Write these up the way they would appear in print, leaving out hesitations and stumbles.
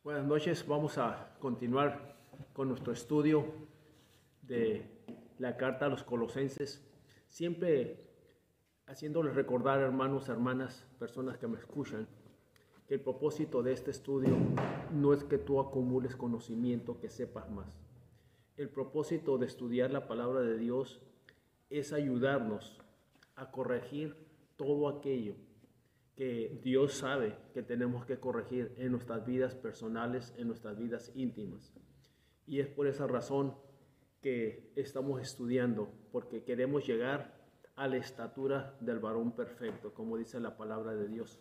Buenas noches, vamos a continuar con nuestro estudio de la carta a los Colosenses, siempre haciéndoles recordar, hermanos, hermanas, personas que me escuchan, que el propósito de este estudio no es que tú acumules conocimiento, que sepas más. El propósito de estudiar la palabra de Dios es ayudarnos a corregir todo aquello que Dios sabe que tenemos que corregir en nuestras vidas personales, en nuestras vidas íntimas. Y es por esa razón que estamos estudiando, porque queremos llegar a la estatura del varón perfecto, como dice la palabra de Dios,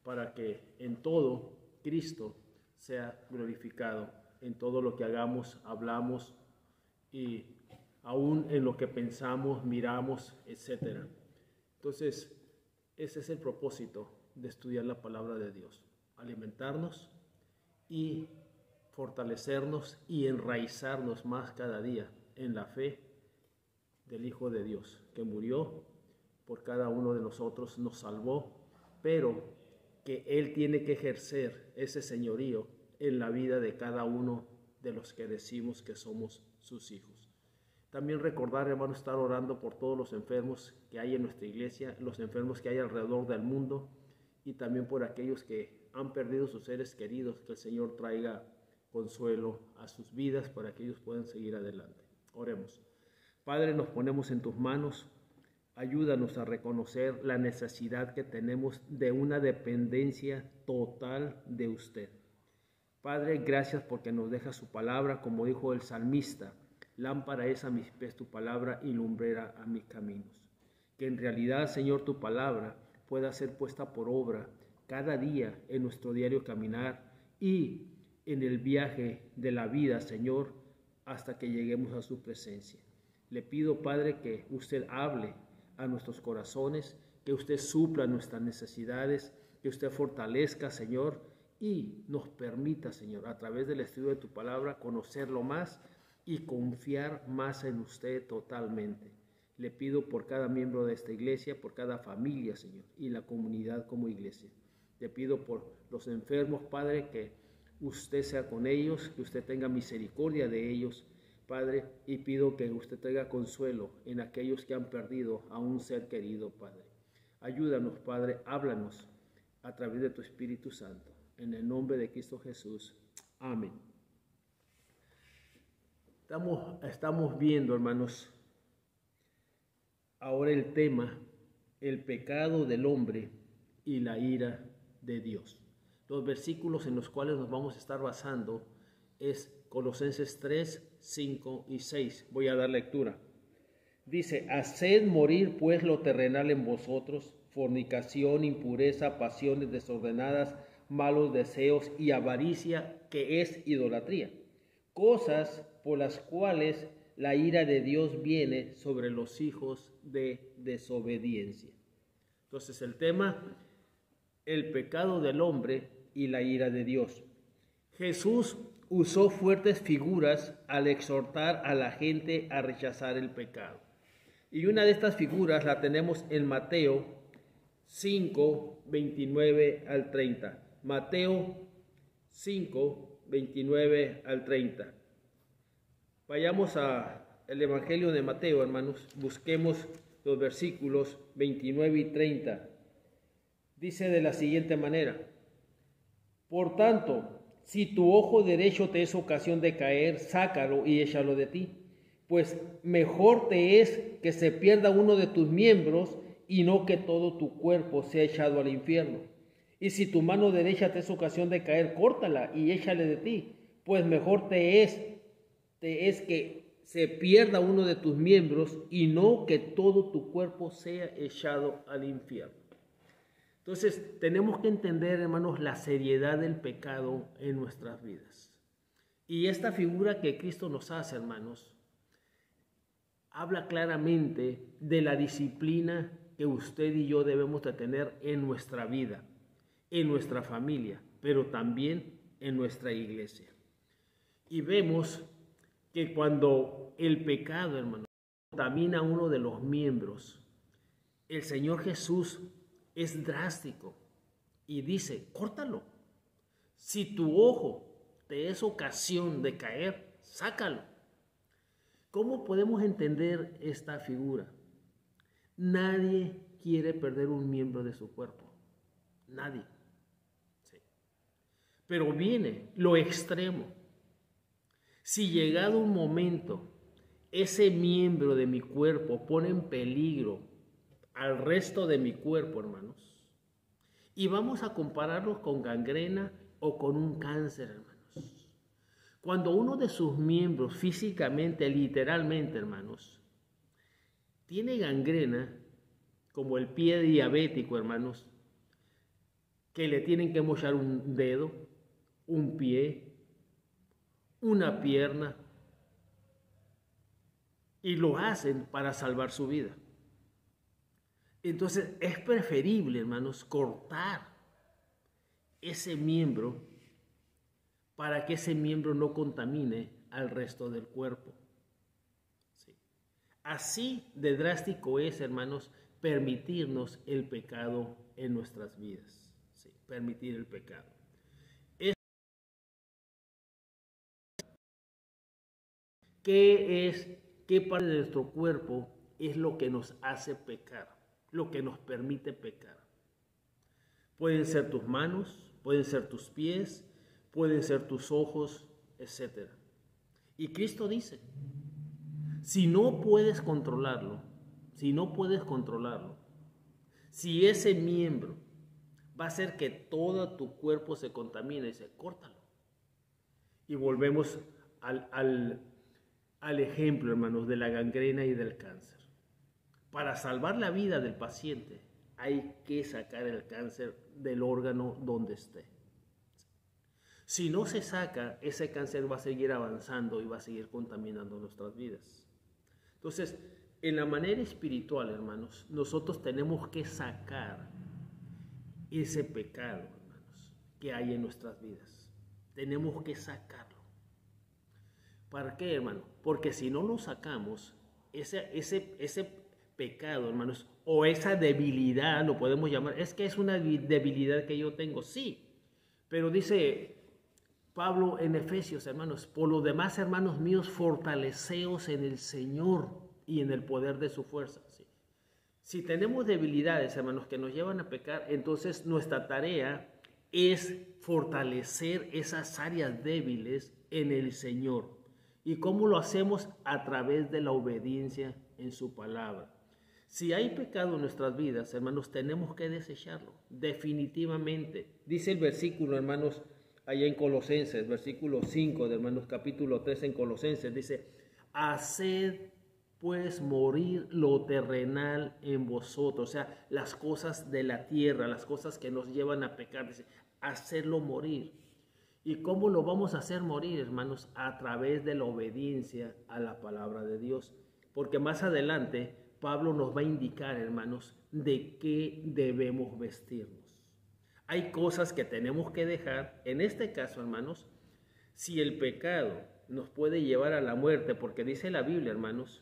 para que en todo Cristo sea glorificado, en todo lo que hagamos, hablamos y aún en lo que pensamos, miramos, etc. Entonces, ese es el propósito de estudiar la palabra de Dios, alimentarnos y fortalecernos y enraizarnos más cada día en la fe del Hijo de Dios, que murió por cada uno de nosotros, nos salvó, pero que Él tiene que ejercer ese señorío en la vida de cada uno de los que decimos que somos sus hijos. También recordar, hermano, estar orando por todos los enfermos que hay en nuestra iglesia, los enfermos que hay alrededor del mundo y también por aquellos que han perdido sus seres queridos, que el Señor traiga consuelo a sus vidas para que ellos puedan seguir adelante. Oremos. Padre, nos ponemos en tus manos. Ayúdanos a reconocer la necesidad que tenemos de una dependencia total de usted. Padre, gracias porque nos deja su palabra, como dijo el salmista. Lámpara es a mis pies tu palabra y lumbrera a mis caminos. Que en realidad, Señor, tu palabra pueda ser puesta por obra cada día en nuestro diario caminar y en el viaje de la vida, Señor, hasta que lleguemos a su presencia. Le pido, Padre, que usted hable a nuestros corazones, que usted supla nuestras necesidades, que usted fortalezca, Señor, y nos permita, Señor, a través del estudio de tu palabra, conocerlo más y confiar más en usted totalmente. Le pido por cada miembro de esta iglesia, por cada familia, Señor, y la comunidad como iglesia. Le pido por los enfermos, Padre, que usted sea con ellos, que usted tenga misericordia de ellos, Padre, y pido que usted traiga consuelo en aquellos que han perdido a un ser querido, Padre. Ayúdanos, Padre, háblanos a través de tu Espíritu Santo. En el nombre de Cristo Jesús. Amén. Estamos viendo, hermanos, ahora el tema, el pecado del hombre y la ira de Dios. Los versículos en los cuales nos vamos a estar basando es Colosenses 3, 5 y 6. Voy a dar lectura. Dice, haced morir pues lo terrenal en vosotros, fornicación, impureza, pasiones desordenadas, malos deseos y avaricia, que es idolatría. Cosas por las cuales la ira de Dios viene sobre los hijos de desobediencia. Entonces el tema, el pecado del hombre y la ira de Dios. Jesús usó fuertes figuras al exhortar a la gente a rechazar el pecado. Y una de estas figuras la tenemos en Mateo 5, 29 al 30. Mateo 5, 29 al 30. Vayamos al Evangelio de Mateo, hermanos. Busquemos los versículos 29 y 30. Dice de la siguiente manera. Por tanto, si tu ojo derecho te es ocasión de caer, sácalo y échalo de ti. Pues mejor te es que se pierda uno de tus miembros y no que todo tu cuerpo sea echado al infierno. Y si tu mano derecha te es ocasión de caer, córtala y échale de ti. Pues mejor te es que se pierda uno de tus miembros y no que todo tu cuerpo sea echado al infierno. Entonces, tenemos que entender, hermanos, la seriedad del pecado en nuestras vidas. Y esta figura que Cristo nos hace, hermanos, habla claramente de la disciplina que usted y yo debemos de tener en nuestra vida, en nuestra familia, pero también en nuestra iglesia. Y vemos que cuando el pecado, hermano, contamina a uno de los miembros, el Señor Jesús es drástico y dice, córtalo, Si tu ojo te es ocasión de caer, sácalo. ¿Cómo podemos entender esta figura? Nadie quiere perder un miembro de su cuerpo. Nadie. Sí. Pero viene lo extremo. Si llegado un momento, ese miembro de mi cuerpo pone en peligro al resto de mi cuerpo, hermanos, y vamos a compararlos con gangrena o con un cáncer, hermanos. Cuando uno de sus miembros físicamente, literalmente, hermanos, tiene gangrena, como el pie diabético, hermanos, que le tienen que mochar un dedo, un pie, una pierna, y lo hacen para salvar su vida. Entonces es preferible, hermanos, cortar ese miembro para que ese miembro no contamine al resto del cuerpo. Sí. Así de drástico es, hermanos, permitirnos el pecado en nuestras vidas. Sí, permitir el pecado. ¿Qué parte de nuestro cuerpo es lo que nos hace pecar? Lo que nos permite pecar. Pueden ser tus manos, pueden ser tus pies, pueden ser tus ojos, etc. Y Cristo dice, si no puedes controlarlo, si ese miembro va a hacer que todo tu cuerpo se contamine, dice, córtalo. Y volvemos al ejemplo, hermanos, de la gangrena y del cáncer. Para salvar la vida del paciente hay que sacar el cáncer del órgano donde esté. Si no se saca, ese cáncer va a seguir avanzando y va a seguir contaminando nuestras vidas. Entonces, en la manera espiritual, hermanos, nosotros tenemos que sacar ese pecado, hermanos, que hay en nuestras vidas. Tenemos que sacarlo. ¿Para qué, hermano? Porque si no lo sacamos, ese pecado, hermanos, o esa debilidad, lo podemos llamar, es que es una debilidad que yo tengo, sí, pero dice Pablo en Efesios, hermanos, por lo demás, hermanos míos, fortaleceos en el Señor y en el poder de su fuerza. ¿Sí? Si tenemos debilidades, hermanos, que nos llevan a pecar, entonces nuestra tarea es fortalecer esas áreas débiles en el Señor. ¿Y cómo lo hacemos? A través de la obediencia en su palabra. Si hay pecado en nuestras vidas, hermanos, tenemos que desecharlo, definitivamente. Dice el versículo, hermanos, allá en Colosenses, versículo 5 de hermanos, capítulo 3 en Colosenses, dice, haced pues morir lo terrenal en vosotros, o sea, las cosas de la tierra, las cosas que nos llevan a pecar, dice, hacerlo morir. ¿Y cómo lo vamos a hacer morir, hermanos? A través de la obediencia a la palabra de Dios. Porque más adelante Pablo nos va a indicar, hermanos, de qué debemos vestirnos. Hay cosas que tenemos que dejar. En este caso, hermanos, si el pecado nos puede llevar a la muerte, porque dice la Biblia, hermanos,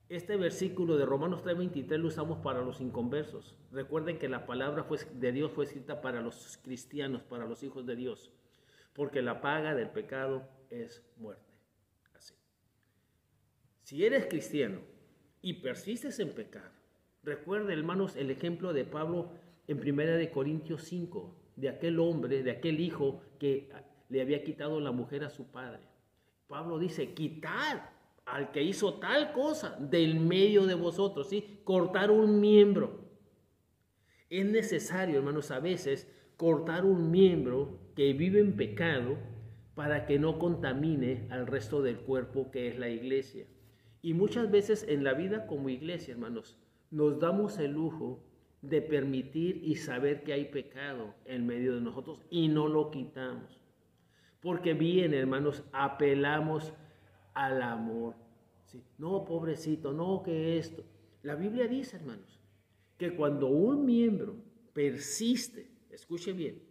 este versículo de Romanos 3:23 lo usamos para los inconversos. Recuerden que la palabra de Dios fue escrita para los cristianos, para los hijos de Dios. Porque la paga del pecado es muerte. Así. Si eres cristiano y persistes en pecar, recuerda, hermanos, el ejemplo de Pablo en 1 Corintios 5, de aquel hombre, de aquel hijo que le había quitado la mujer a su padre. Pablo dice, quitad al que hizo tal cosa del medio de vosotros, ¿sí? Cortar un miembro. Es necesario, hermanos, a veces cortar un miembro que vive en pecado para que no contamine al resto del cuerpo que es la iglesia. Y muchas veces en la vida como iglesia, hermanos, nos damos el lujo de permitir y saber que hay pecado en medio de nosotros y no lo quitamos. Porque bien, hermanos, apelamos al amor. ¿Sí? No, pobrecito, no, que esto. La Biblia dice, hermanos, que cuando un miembro persiste, escuche bien,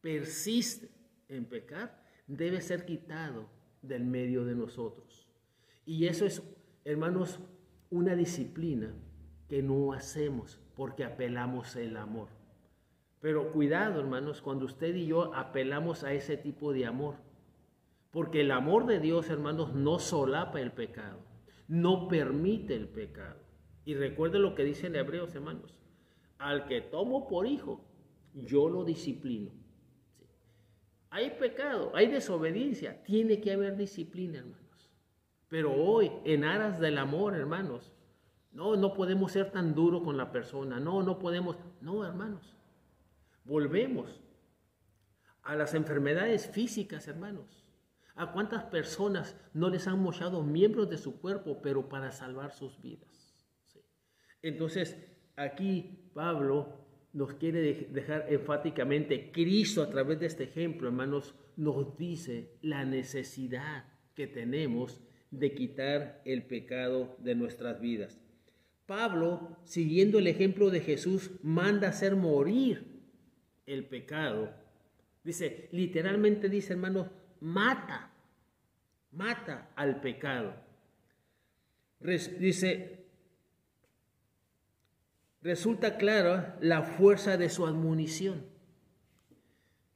persiste en pecar, debe ser quitado del medio de nosotros. Y eso es, hermanos, una disciplina que no hacemos porque apelamos el amor. Pero cuidado, hermanos, cuando usted y yo apelamos a ese tipo de amor. Porque el amor de Dios, hermanos, no solapa el pecado, no permite el pecado. Y recuerde lo que dice en Hebreos, hermanos. Al que tomo por hijo, yo lo disciplino. ¿Sí? Hay pecado, hay desobediencia, tiene que haber disciplina, hermanos. Pero hoy, en aras del amor, hermanos, no podemos ser tan duros con la persona, no podemos, no, hermanos. Volvemos a las enfermedades físicas, hermanos. ¿A cuántas personas no les han mochado miembros de su cuerpo, pero para salvar sus vidas? ¿Sí? Entonces, aquí Pablo nos quiere dejar enfáticamente, Cristo a través de este ejemplo, hermanos, nos dice la necesidad que tenemos de quitar el pecado de nuestras vidas. Pablo, siguiendo el ejemplo de Jesús, manda hacer morir el pecado. Dice, literalmente dice, hermanos, mata al pecado. Dice, resulta clara la fuerza de su admonición.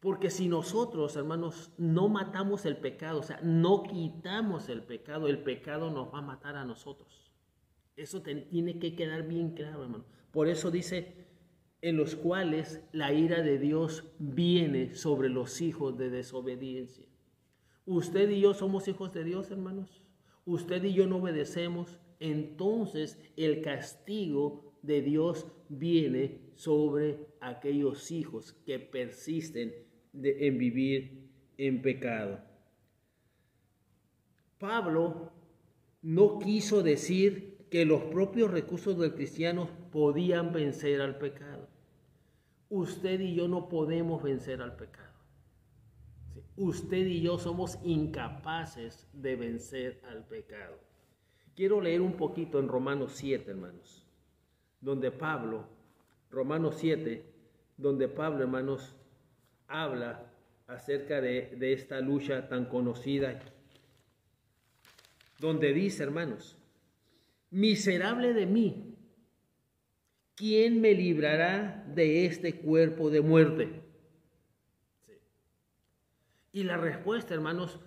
Porque si nosotros, hermanos, no matamos el pecado, o sea, no quitamos el pecado nos va a matar a nosotros. Eso tiene que quedar bien claro, hermano. Por eso dice, en los cuales la ira de Dios viene sobre los hijos de desobediencia. Usted y yo somos hijos de Dios, hermanos. Usted y yo no obedecemos, entonces el castigo de Dios viene sobre aquellos hijos que persisten en vivir en pecado. Pablo no quiso decir que los propios recursos del cristiano podían vencer al pecado. Usted y yo no podemos vencer al pecado. ¿Sí? Usted y yo somos incapaces de vencer al pecado. Quiero leer un poquito en Romanos 7, hermanos, donde Pablo, Romanos 7, donde Pablo, hermanos, habla acerca de esta lucha tan conocida, donde dice, hermanos, miserable de mí, ¿quién me librará de este cuerpo de muerte? Sí. Y la respuesta, hermanos,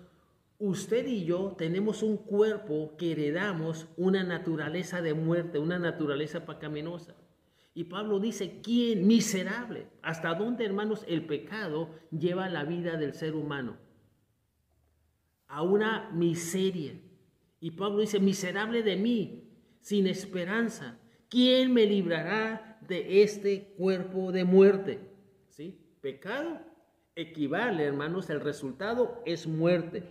usted y yo tenemos un cuerpo que heredamos una naturaleza de muerte, una naturaleza pecaminosa. Y Pablo dice, ¿quién? Miserable. ¿Hasta dónde, hermanos, el pecado lleva la vida del ser humano? A una miseria. Y Pablo dice, miserable de mí, sin esperanza. ¿Quién me librará de este cuerpo de muerte? ¿Sí? Pecado equivale, hermanos, el resultado es muerte.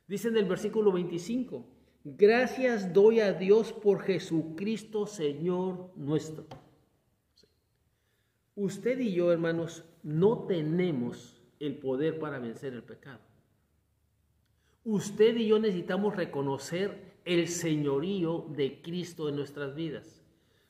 Dice en el versículo 25, gracias doy a Dios por Jesucristo, Señor nuestro. ¿Sí? Usted y yo, hermanos, no tenemos el poder para vencer el pecado. Usted y yo necesitamos reconocer el señorío de Cristo en nuestras vidas.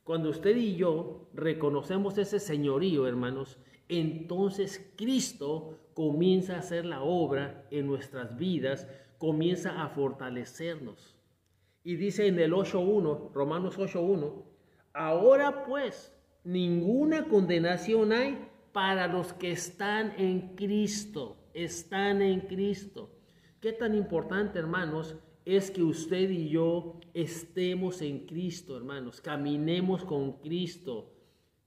Cuando usted y yo reconocemos ese señorío, hermanos, entonces Cristo comienza a hacer la obra en nuestras vidas, comienza a fortalecernos. Y dice en el 8.1, Romanos 8.1, ahora pues ninguna condenación hay para los que están en Cristo, están en Cristo. ¿Qué tan importante, hermanos, es que usted y yo estemos en Cristo, hermanos? Caminemos con Cristo,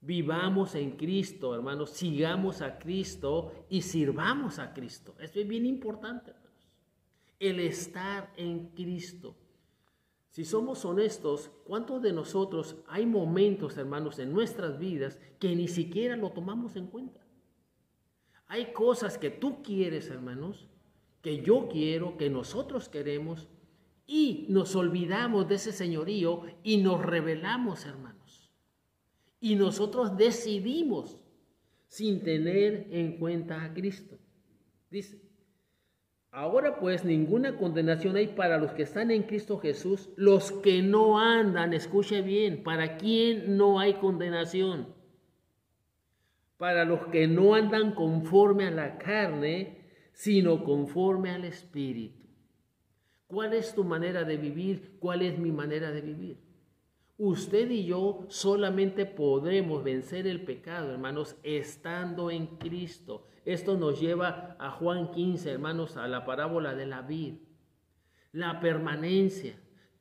vivamos en Cristo, hermanos, sigamos a Cristo y sirvamos a Cristo. Esto es bien importante, hermanos. El estar en Cristo. Si somos honestos, ¿cuántos de nosotros hay momentos, hermanos, en nuestras vidas que ni siquiera lo tomamos en cuenta? Hay cosas que tú quieres, hermanos, que yo quiero, que nosotros queremos, y nos olvidamos de ese señorío y nos rebelamos, hermanos. Y nosotros decidimos sin tener en cuenta a Cristo. Dice, ahora pues ninguna condenación hay para los que están en Cristo Jesús, los que no andan, escuche bien, ¿para quién no hay condenación? Para los que no andan conforme a la carne, sino conforme al Espíritu. ¿Cuál es tu manera de vivir? ¿Cuál es mi manera de vivir? Usted y yo solamente podremos vencer el pecado, hermanos, estando en Cristo. Esto nos lleva a Juan 15, hermanos, a la parábola de la vid. La permanencia.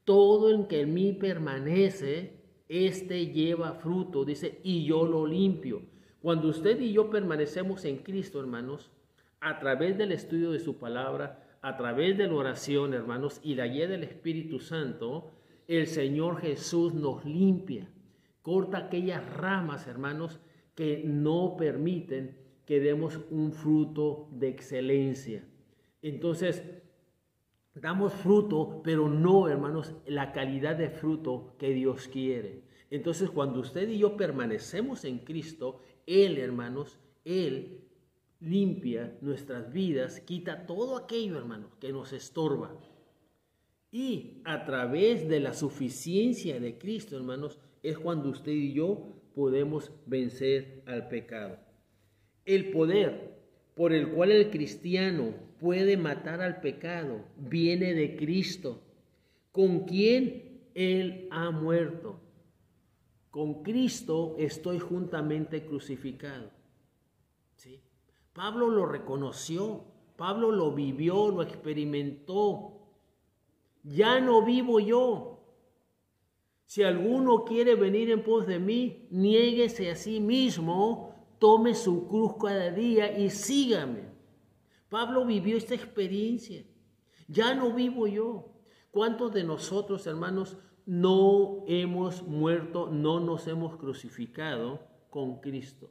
Todo el que en mí permanece, este lleva fruto, dice, y yo lo limpio. Cuando usted y yo permanecemos en Cristo, hermanos, a través del estudio de su palabra, a través de la oración, hermanos, y la guía del Espíritu Santo, el Señor Jesús nos limpia, corta aquellas ramas, hermanos, que no permiten que demos un fruto de excelencia. Entonces, damos fruto, pero no, hermanos, la calidad de fruto que Dios quiere. Entonces, cuando usted y yo permanecemos en Cristo, Él, hermanos, Él limpia nuestras vidas, quita todo aquello, hermanos, que nos estorba. Y a través de la suficiencia de Cristo, hermanos, es cuando usted y yo podemos vencer al pecado. El poder por el cual el cristiano puede matar al pecado viene de Cristo, con quien Él ha muerto. Con Cristo estoy juntamente crucificado. ¿Sí? Pablo lo reconoció, Pablo lo vivió, lo experimentó. Ya no vivo yo. Si alguno quiere venir en pos de mí, niéguese a sí mismo, tome su cruz cada día y sígame. Pablo vivió esta experiencia. Ya no vivo yo. ¿Cuántos de nosotros, hermanos, no hemos muerto, no nos hemos crucificado con Cristo?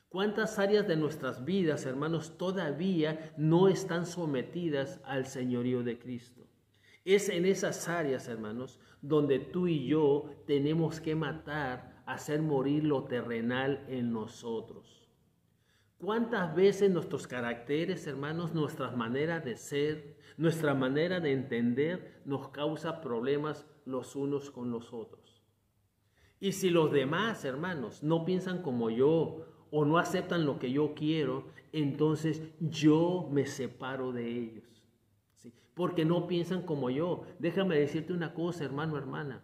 ¿Cuántas áreas de nuestras vidas, hermanos, todavía no están sometidas al señorío de Cristo? Es en esas áreas, hermanos, donde tú y yo tenemos que matar, hacer morir lo terrenal en nosotros. ¿Cuántas veces nuestros caracteres, hermanos, nuestras maneras de ser, nuestra manera de entender nos causa problemas los unos con los otros? Y si los demás, hermanos, no piensan como yo o no aceptan lo que yo quiero, entonces yo me separo de ellos. ¿Sí? Porque no piensan como yo. Déjame decirte una cosa, hermano, hermana.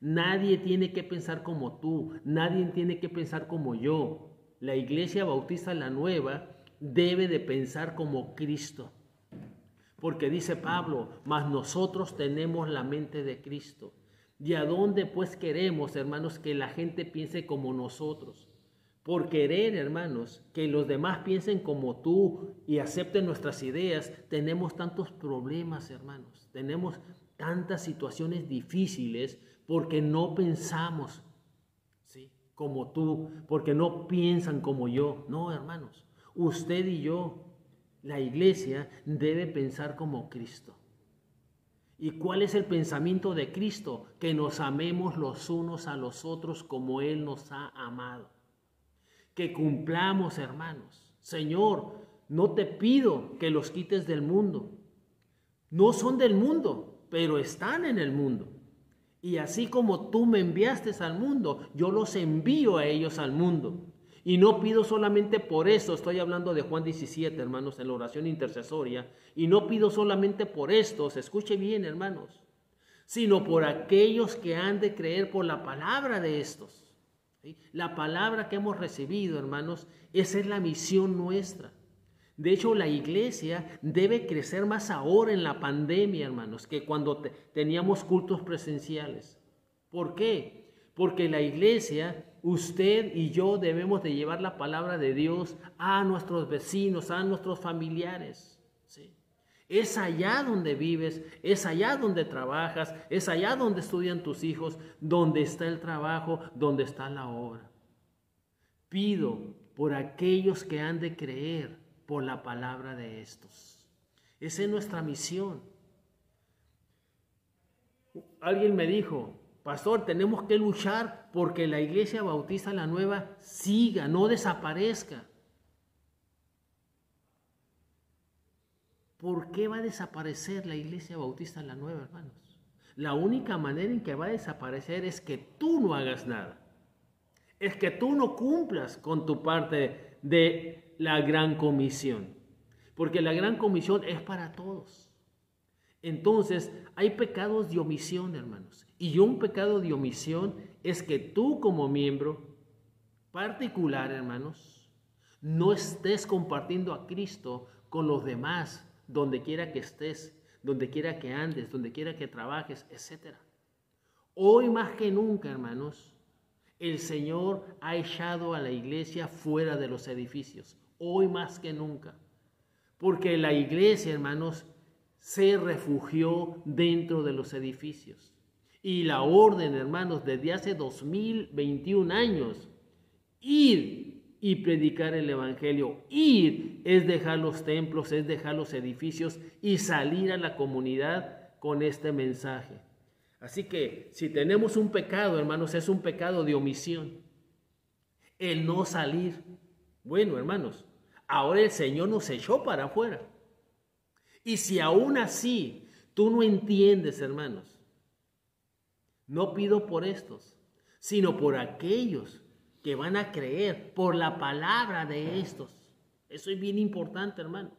Nadie tiene que pensar como tú. Nadie tiene que pensar como yo. La Iglesia Bautista La Nueva debe de pensar como Cristo. Porque dice Pablo, mas nosotros tenemos la mente de Cristo. ¿Y a dónde pues queremos, hermanos, que la gente piense como nosotros? Por querer, hermanos, que los demás piensen como tú y acepten nuestras ideas, tenemos tantos problemas, hermanos. Tenemos tantas situaciones difíciles porque no pensamos, ¿sí?, como tú, porque no piensan como yo. No, hermanos, usted y yo, la iglesia, debe pensar como Cristo. ¿Y cuál es el pensamiento de Cristo? Que nos amemos los unos a los otros como Él nos ha amado. Que cumplamos, hermanos. Señor, no te pido que los quites del mundo. No son del mundo, pero están en el mundo. Y así como tú me enviaste al mundo, yo los envío a ellos al mundo. Y no pido solamente por eso, estoy hablando de Juan 17, hermanos, en la oración intercesoria. Y no pido solamente por estos, escuche bien, hermanos, sino por aquellos que han de creer por la palabra de estos. La palabra que hemos recibido, hermanos, esa es la misión nuestra. De hecho, la iglesia debe crecer más ahora en la pandemia, hermanos, que cuando teníamos cultos presenciales. ¿Por qué? Porque la iglesia, usted y yo debemos de llevar la palabra de Dios a nuestros vecinos, a nuestros familiares, ¿sí? Es allá donde vives, es allá donde trabajas, es allá donde estudian tus hijos, donde está el trabajo, donde está la obra. Pido por aquellos que han de creer por la palabra de estos. Esa es nuestra misión. Alguien me dijo, pastor, tenemos que luchar porque la Iglesia Bautista La Nueva siga, no desaparezca. ¿Por qué va a desaparecer la Iglesia Bautista La Nueva, hermanos? La única manera en que va a desaparecer es que tú no hagas nada. Es que tú no cumplas con tu parte de la gran comisión. Porque la gran comisión es para todos. Entonces, hay pecados de omisión, hermanos. Y un pecado de omisión es que tú como miembro particular, hermanos, no estés compartiendo a Cristo con los demás, donde quiera que estés, donde quiera que andes, donde quiera que trabajes, etc. Hoy más que nunca, hermanos, el Señor ha echado a la iglesia fuera de los edificios. Hoy más que nunca. Porque la iglesia, hermanos, se refugió dentro de los edificios. Y la orden, hermanos, desde hace 2021 años, ir y predicar el evangelio. Ir es dejar los templos, es dejar los edificios y salir a la comunidad con este mensaje. Así que si tenemos un pecado, hermanos, es un pecado de omisión. El no salir. Bueno, hermanos, ahora el Señor nos echó para afuera. Y si aún así tú no entiendes, hermanos, no pido por estos, sino por aquellos que van a creer por la palabra de estos. Eso es bien importante, hermano.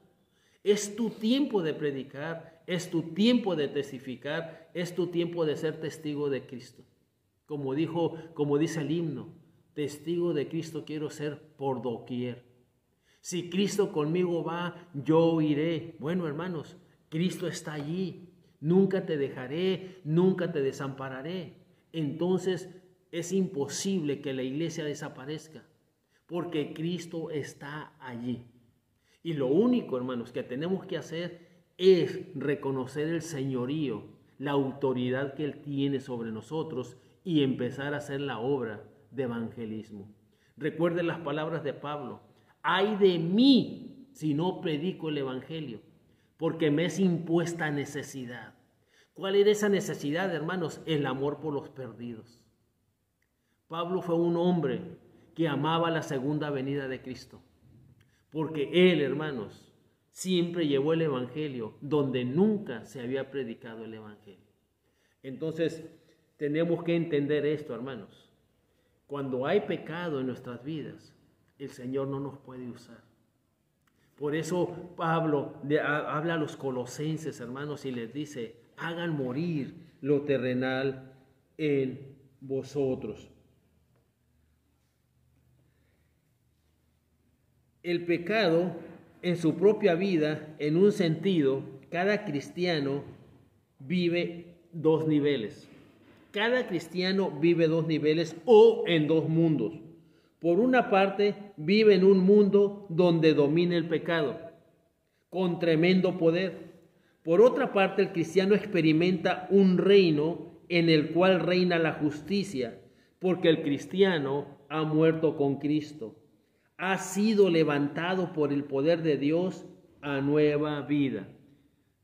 Es tu tiempo de predicar, es tu tiempo de testificar, es tu tiempo de ser testigo de Cristo. Como dice el himno, testigo de Cristo quiero ser por doquier. Si Cristo conmigo va, yo iré. Bueno, hermanos, Cristo está allí. Nunca te dejaré, nunca te desampararé. Entonces es imposible que la iglesia desaparezca, porque Cristo está allí. Y lo único, hermanos, que tenemos que hacer es reconocer el señorío, la autoridad que Él tiene sobre nosotros y empezar a hacer la obra de evangelismo. Recuerden las palabras de Pablo. Ay de mí si no predico el evangelio, porque me es impuesta necesidad. ¿Cuál era esa necesidad, hermanos? El amor por los perdidos. Pablo fue un hombre que amaba la segunda venida de Cristo, porque él, hermanos, siempre llevó el evangelio donde nunca se había predicado el evangelio. Entonces, tenemos que entender esto, hermanos. Cuando hay pecado en nuestras vidas, el Señor no nos puede usar. Por eso Pablo habla a los colosenses, hermanos, y les dice, hagan morir lo terrenal en vosotros. El pecado en su propia vida, en un sentido, cada cristiano vive dos niveles. Cada cristiano vive dos niveles o en dos mundos. Por una parte, vive en un mundo donde domina el pecado, con tremendo poder. Por otra parte, el cristiano experimenta un reino en el cual reina la justicia, porque el cristiano ha muerto con Cristo. Ha sido levantado por el poder de Dios a nueva vida.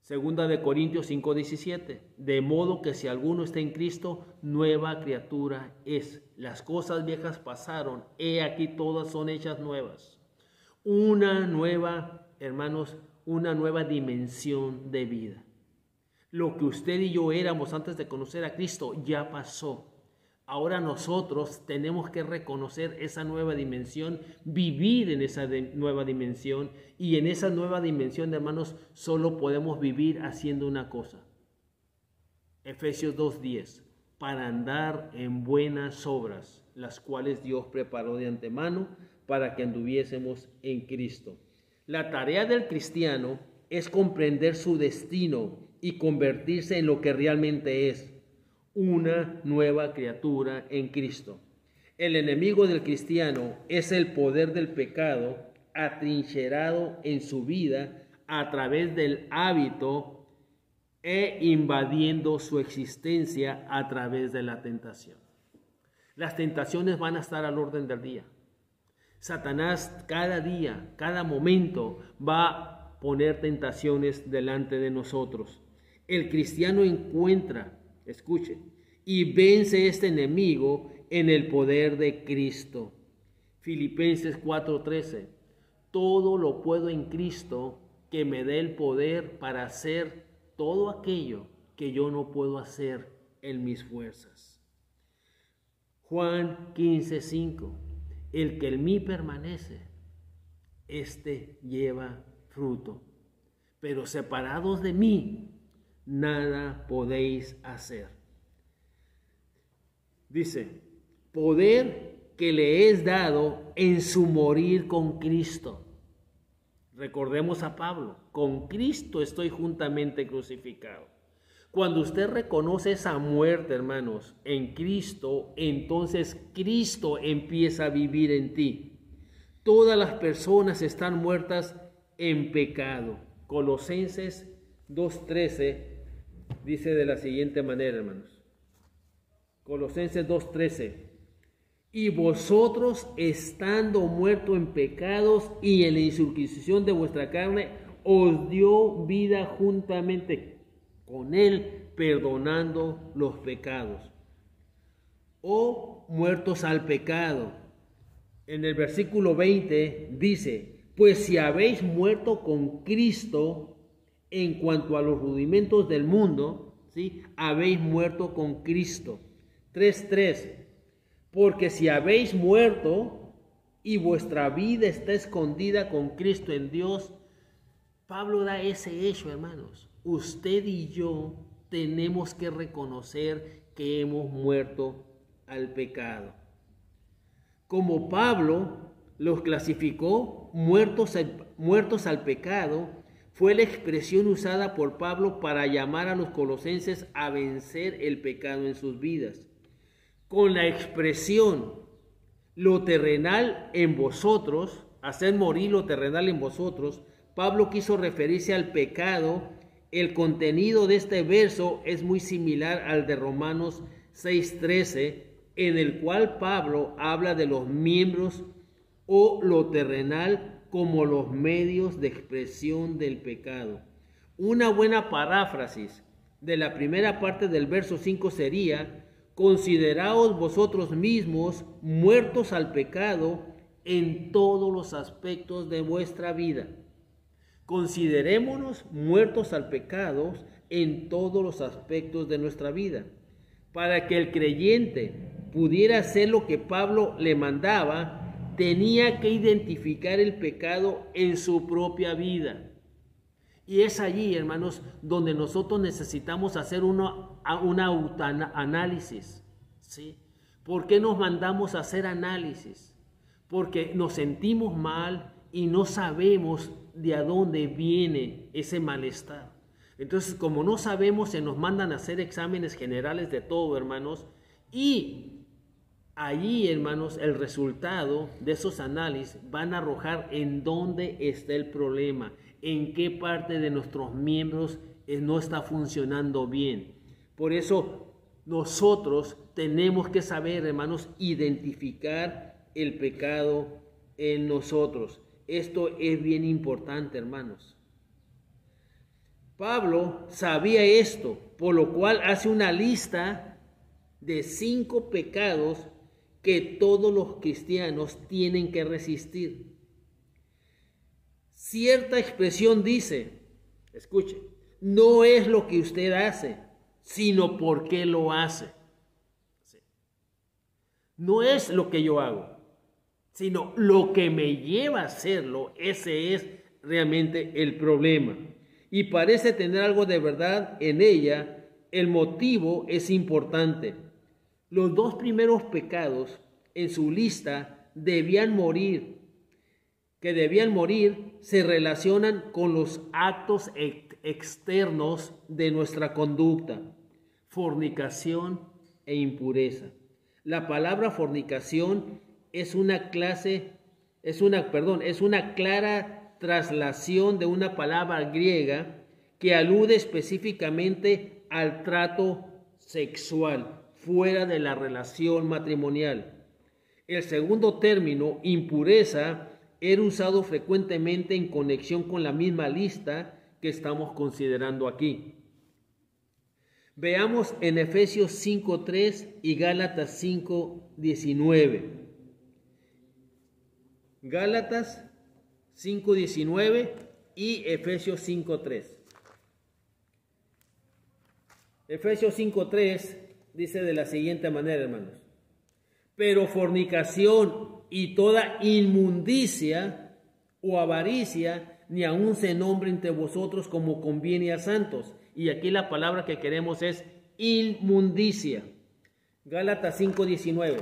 Segunda de Corintios 5:17. De modo que si alguno está en Cristo, nueva criatura es. Las cosas viejas pasaron, he aquí todas son hechas nuevas. Una nueva, hermanos, una nueva dimensión de vida. Lo que usted y yo éramos antes de conocer a Cristo ya pasó. Ahora nosotros tenemos que reconocer esa nueva dimensión, vivir en esa nueva dimensión, y en esa nueva dimensión, hermanos, solo podemos vivir haciendo una cosa. Efesios 2:10, para andar en buenas obras, las cuales Dios preparó de antemano para que anduviésemos en Cristo. La tarea del cristiano es comprender su destino y convertirse en lo que realmente es, una nueva criatura en Cristo. El enemigo del cristiano es el poder del pecado atrincherado en su vida a través del hábito e invadiendo su existencia a través de la tentación. Las tentaciones van a estar al orden del día. Satanás cada día, cada momento va a poner tentaciones delante de nosotros. El cristiano encuentra, escuche, y vence este enemigo en el poder de Cristo. Filipenses 4:13. Todo lo puedo en Cristo que me dé el poder para hacer todo aquello que yo no puedo hacer en mis fuerzas. Juan 15:5. El que en mí permanece, este lleva fruto. Pero separados de mí, nada podéis hacer. Dice, poder que le es dado en su morir con Cristo. Recordemos a Pablo, con Cristo estoy juntamente crucificado. Cuando usted reconoce esa muerte, hermanos, en Cristo, entonces Cristo empieza a vivir en ti. Todas las personas están muertas en pecado. Colosenses 2:13 dice de la siguiente manera, hermanos. Colosenses 2:13. Y vosotros, estando muertos en pecados y en la incircuncisión de vuestra carne, os dio vida juntamente con él, perdonando los pecados. O muertos al pecado. En el versículo 20 dice, pues si habéis muerto con Cristo en cuanto a los rudimentos del mundo, ¿sí? Habéis muerto con Cristo. 3:3. Porque si habéis muerto y vuestra vida está escondida con Cristo en Dios, Pablo da ese hecho, hermanos. Usted y yo tenemos que reconocer que hemos muerto al pecado. Como Pablo los clasificó muertos al pecado, fue la expresión usada por Pablo para llamar a los colosenses a vencer el pecado en sus vidas. Con la expresión lo terrenal en vosotros, hacer morir lo terrenal en vosotros, Pablo quiso referirse al pecado. El contenido de este verso es muy similar al de Romanos 6:13, en el cual Pablo habla de los miembros o lo terrenal como los medios de expresión del pecado. Una buena paráfrasis de la primera parte del verso 5 sería: consideraos vosotros mismos muertos al pecado en todos los aspectos de vuestra vida. Considerémonos muertos al pecado en todos los aspectos de nuestra vida. Para que el creyente pudiera hacer lo que Pablo le mandaba, tenía que identificar el pecado en su propia vida. Y es allí, hermanos, donde nosotros necesitamos hacer un autoanálisis, ¿sí? ¿Por qué nos mandamos a hacer análisis? Porque nos sentimos mal y no sabemos de a dónde viene ese malestar. Entonces, como no sabemos, se nos mandan a hacer exámenes generales de todo, hermanos, y allí, hermanos, el resultado de esos análisis van a arrojar en dónde está el problema, en qué parte de nuestros miembros no está funcionando bien. Por eso nosotros tenemos que saber, hermanos, identificar el pecado en nosotros. Esto es bien importante, hermanos. Pablo sabía esto, por lo cual hace una lista de 5 pecados que todos los cristianos tienen que resistir. Cierta expresión dice, escuche, no es lo que usted hace, sino por qué lo hace. No es lo que yo hago, sino lo que me lleva a hacerlo. Ese es realmente el problema. Y parece tener algo de verdad en ella. El motivo es importante. Los 2 primeros pecados en su lista debían morir, se relacionan con los actos externos de nuestra conducta: fornicación e impureza. La palabra fornicación es una clara traslación de una palabra griega que alude específicamente al trato sexual fuera de la relación matrimonial. El segundo término, impureza, era usado frecuentemente en conexión con la misma lista que estamos considerando aquí. Veamos en Efesios 5:3 y Gálatas 5:19. Gálatas 5:19 y Efesios 5:3. Efesios 5:3 dice de la siguiente manera, hermanos: pero fornicación y toda inmundicia o avaricia ni aun se nombre entre vosotros como conviene a santos. Y aquí la palabra que queremos es inmundicia. Gálatas 5:19.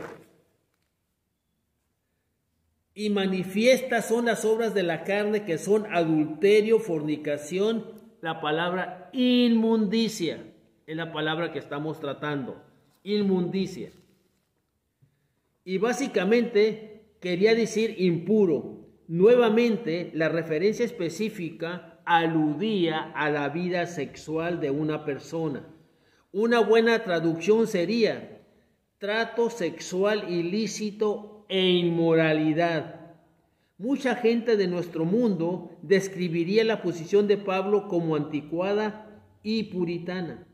Y manifiestas son las obras de la carne, que son adulterio, fornicación. La palabra inmundicia es la palabra que estamos tratando. Inmundicia. Y básicamente quería decir impuro. Nuevamente, la referencia específica aludía a la vida sexual de una persona. Una buena traducción sería trato sexual ilícito e inmoralidad. Mucha gente de nuestro mundo describiría la posición de Pablo como anticuada y puritana.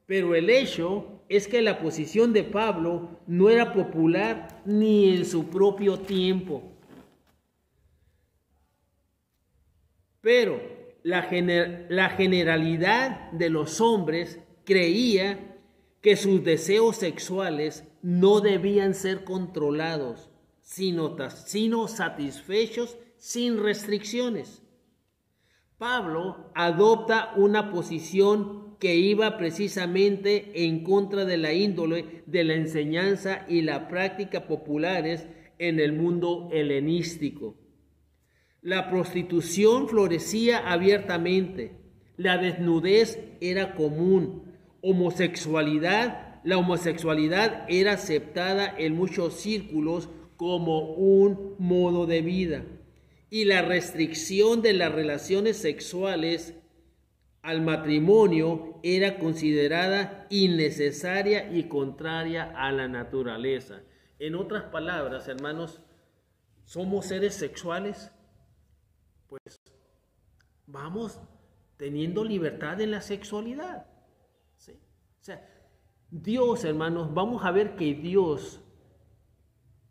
Pero el hecho es que la posición de Pablo no era popular ni en su propio tiempo. Pero la generalidad de los hombres creía que sus deseos sexuales no debían ser controlados, sino satisfechos sin restricciones. Pablo adopta una posición que iba precisamente en contra de la índole de la enseñanza y la práctica populares en el mundo helenístico. La prostitución florecía abiertamente, la desnudez era común, la homosexualidad era aceptada en muchos círculos como un modo de vida, y la restricción de las relaciones sexuales al matrimonio era considerada innecesaria y contraria a la naturaleza. En otras palabras, hermanos, ¿somos seres sexuales? Pues vamos teniendo libertad en la sexualidad. ¿Sí? O sea, Dios, hermanos, vamos a ver que Dios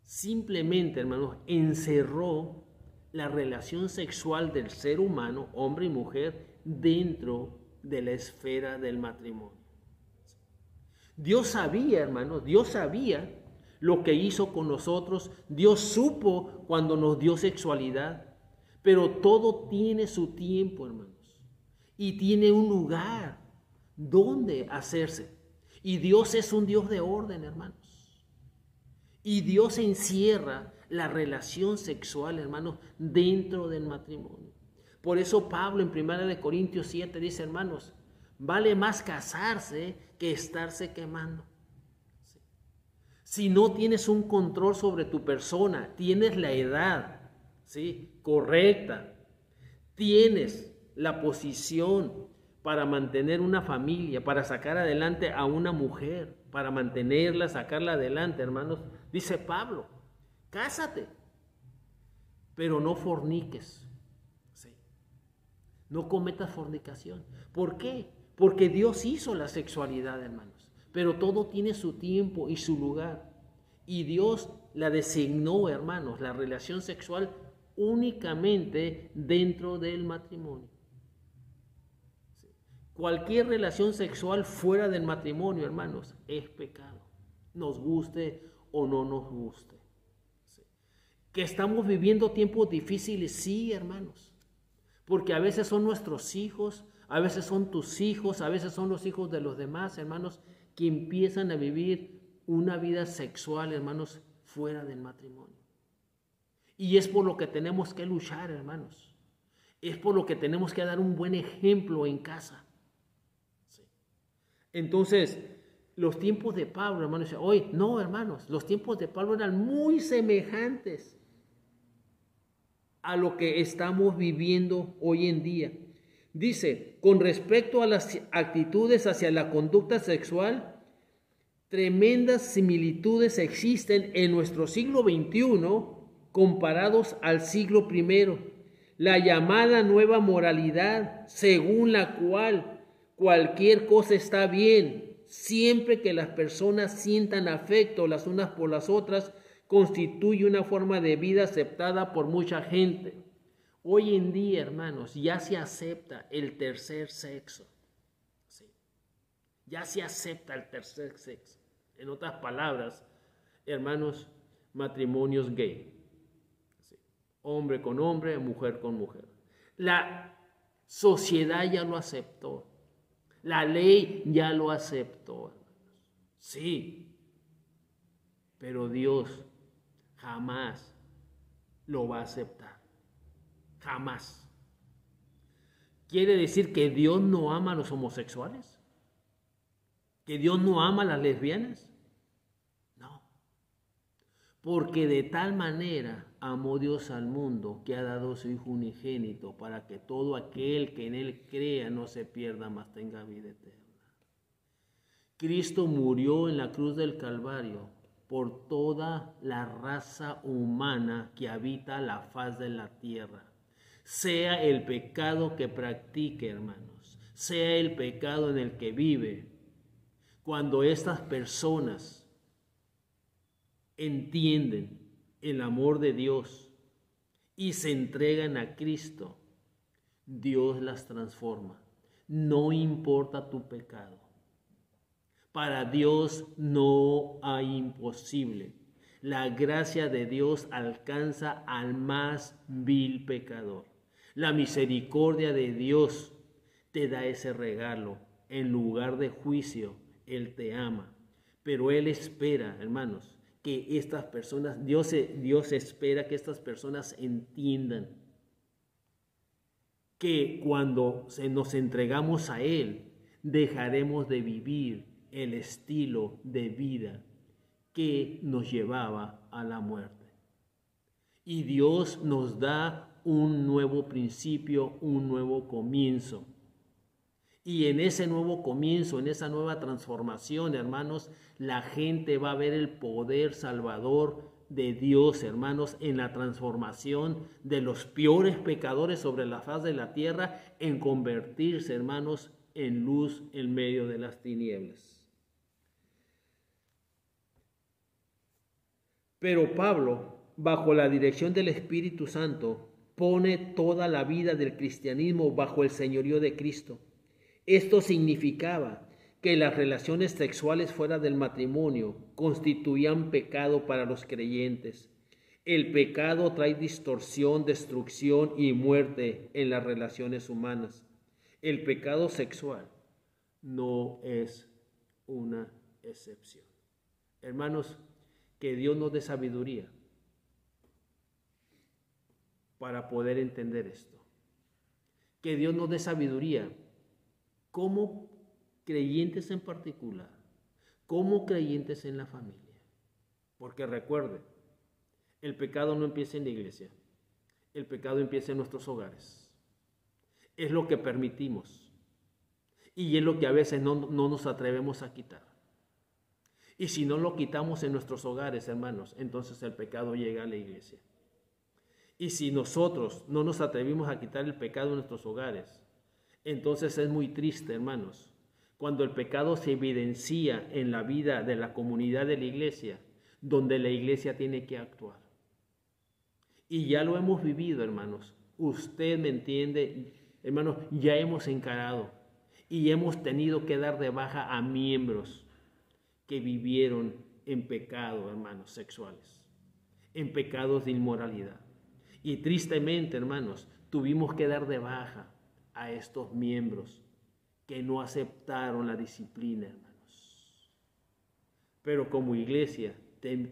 simplemente, hermanos, encerró la relación sexual del ser humano, hombre y mujer, dentro de la esfera del matrimonio. Dios sabía, hermanos, Dios sabía lo que hizo con nosotros. Dios supo cuando nos dio sexualidad, pero todo tiene su tiempo, hermanos, y tiene un lugar donde hacerse. Y Dios es un Dios de orden, hermanos. Y Dios encierra la relación sexual, hermanos, dentro del matrimonio. Por eso Pablo en 1 Corintios 7 dice, hermanos, vale más casarse que estarse quemando. ¿Sí? Si no tienes un control sobre tu persona, tienes la edad, ¿sí?, correcta, tienes la posición para mantener una familia, para sacar adelante a una mujer, para mantenerla, sacarla adelante, hermanos, dice Pablo, cásate, pero no forniques, ¿sí? No cometas fornicación. ¿Por qué? Porque Dios hizo la sexualidad, hermanos, pero todo tiene su tiempo y su lugar. Y Dios la designó, hermanos, la relación sexual únicamente dentro del matrimonio. ¿Sí? Cualquier relación sexual fuera del matrimonio, hermanos, es pecado, nos guste o no nos guste. ¿Sí? Que estamos viviendo tiempos difíciles, sí, hermanos, porque a veces son nuestros hijos, a veces son tus hijos, a veces son los hijos de los demás, hermanos, que empiezan a vivir una vida sexual, hermanos, fuera del matrimonio. Y es por lo que tenemos que luchar, hermanos. Es por lo que tenemos que dar un buen ejemplo en casa. ¿Sí? Entonces, los tiempos de Pablo, hermanos, hoy no, hermanos, los tiempos de Pablo eran muy semejantes a lo que estamos viviendo hoy en día. Dice, con respecto a las actitudes hacia la conducta sexual, tremendas similitudes existen en nuestro siglo XXI comparados al siglo I. La llamada nueva moralidad, según la cual cualquier cosa está bien, siempre que las personas sientan afecto las unas por las otras, constituye una forma de vida aceptada por mucha gente. Hoy en día, hermanos, ya se acepta el tercer sexo. Sí. Ya se acepta el tercer sexo. En otras palabras, hermanos, matrimonios gay. Sí. Hombre con hombre, mujer con mujer. La sociedad ya lo aceptó. La ley ya lo aceptó. Sí, pero Dios jamás lo va a aceptar. Jamás. ¿Quiere decir que Dios no ama a los homosexuales? ¿Que Dios no ama a las lesbianas? No. Porque de tal manera amó Dios al mundo que ha dado a su Hijo unigénito para que todo aquel que en Él crea no se pierda, mas tenga vida eterna. Cristo murió en la cruz del Calvario por toda la raza humana que habita la faz de la tierra. Sea el pecado que practique, hermanos, sea el pecado en el que vive. Cuando estas personas entienden el amor de Dios y se entregan a Cristo, Dios las transforma. No importa tu pecado. Para Dios no hay imposible. La gracia de Dios alcanza al más vil pecador. La misericordia de Dios te da ese regalo. En lugar de juicio, Él te ama. Pero Él espera, hermanos, que estas personas, Dios espera que estas personas entiendan que cuando nos entregamos a Él, dejaremos de vivir el estilo de vida que nos llevaba a la muerte. Y Dios nos da un nuevo principio, un nuevo comienzo. Y en ese nuevo comienzo, en esa nueva transformación, hermanos, la gente va a ver el poder salvador de Dios, hermanos, en la transformación de los peores pecadores sobre la faz de la tierra, en convertirse, hermanos, en luz en medio de las tinieblas. Pero Pablo, bajo la dirección del Espíritu Santo, pone toda la vida del cristianismo bajo el señorío de Cristo. Esto significaba que las relaciones sexuales fuera del matrimonio constituían pecado para los creyentes. El pecado trae distorsión, destrucción y muerte en las relaciones humanas. El pecado sexual no es una excepción. Hermanos, que Dios nos dé sabiduría para poder entender esto. Que Dios nos dé sabiduría como creyentes en particular, como creyentes en la familia. Porque recuerde, el pecado no empieza en la iglesia, el pecado empieza en nuestros hogares. Es lo que permitimos y es lo que a veces no nos atrevemos a quitar. Y si no lo quitamos en nuestros hogares, hermanos, entonces el pecado llega a la iglesia. Y si nosotros no nos atrevimos a quitar el pecado en nuestros hogares, entonces es muy triste, hermanos, cuando el pecado se evidencia en la vida de la comunidad de la iglesia, donde la iglesia tiene que actuar. Y ya lo hemos vivido, hermanos. Usted me entiende, hermanos, ya hemos encarado y hemos tenido que dar de baja a miembros que vivieron en pecado, hermanos, sexuales, en pecados de inmoralidad. Y tristemente, hermanos, tuvimos que dar de baja a estos miembros que no aceptaron la disciplina, hermanos. Pero como iglesia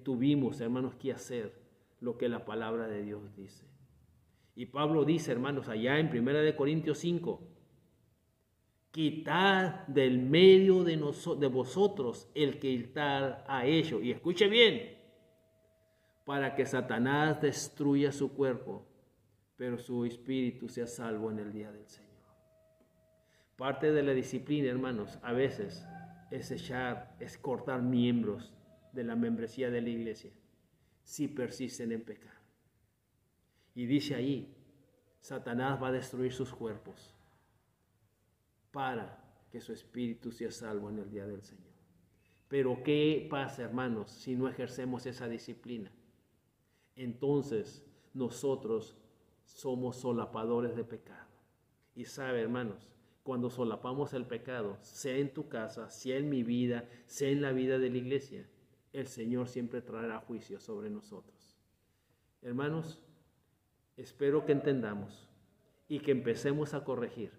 tuvimos, hermanos, que hacer lo que la palabra de Dios dice. Y Pablo dice, hermanos, allá en 1 Corintios 5, quitad del medio de vosotros el quitar a ellos. Y escuche bien, para que Satanás destruya su cuerpo, pero su espíritu sea salvo en el día del Señor. Parte de la disciplina, hermanos, a veces es cortar miembros de la membresía de la iglesia si persisten en pecar. Y dice ahí, Satanás va a destruir sus cuerpos para que su espíritu sea salvo en el día del Señor. Pero ¿qué pasa, hermanos, si no ejercemos esa disciplina? Entonces nosotros somos solapadores de pecado. Y sabe, hermanos, cuando solapamos el pecado, sea en tu casa, sea en mi vida, sea en la vida de la iglesia, el Señor siempre traerá juicio sobre nosotros. Hermanos, espero que entendamos y que empecemos a corregir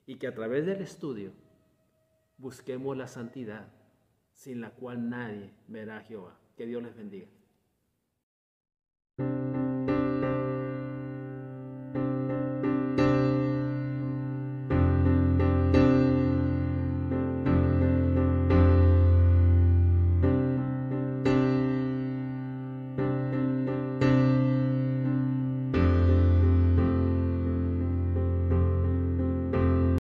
y que a través del estudio busquemos la santidad sin la cual nadie verá a Jehová. Que Dios les bendiga.